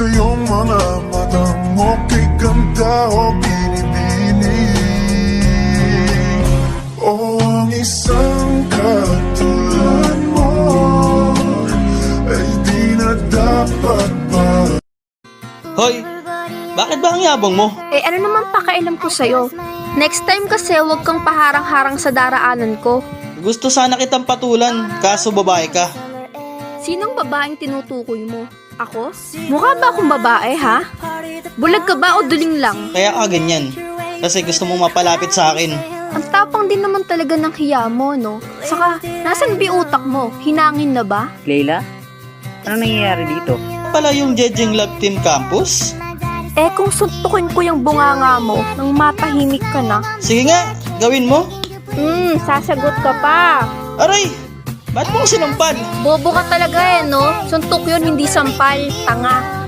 sa iyong mga matang mo'y ganda o binibini. O ang isang katulad mo ay di na dapat pa. Hoy, bakit ba ang yabang mo? Eh ano naman pakailam ko sa'yo? Next time kasi huwag kang paharang-harang sa daraanan ko. Gusto sana kitang patulan, kaso babae ka. Sinong babaeng tinutukoy mo? Ako? Mukha ba akong babae, ha? Bulag ka ba o duling lang? Kaya ka ganyan, kasi gusto mong mapalapit sa akin. Ang tapang din naman talaga ng hiya mo, no? Saka, nasan bi utak mo? Hinangin na ba? Layla? Anong nangyayari dito? Pala yung Jejeng Love Team Campus? Eh kung suntukin ko yung bunganga mo, nang matahimik ka na. Sige nga, gawin mo. Sasagot ka pa. Aray, ba't mo ko sinampal? Bobo ka talaga no? Suntok yun, hindi sampal. Tanga.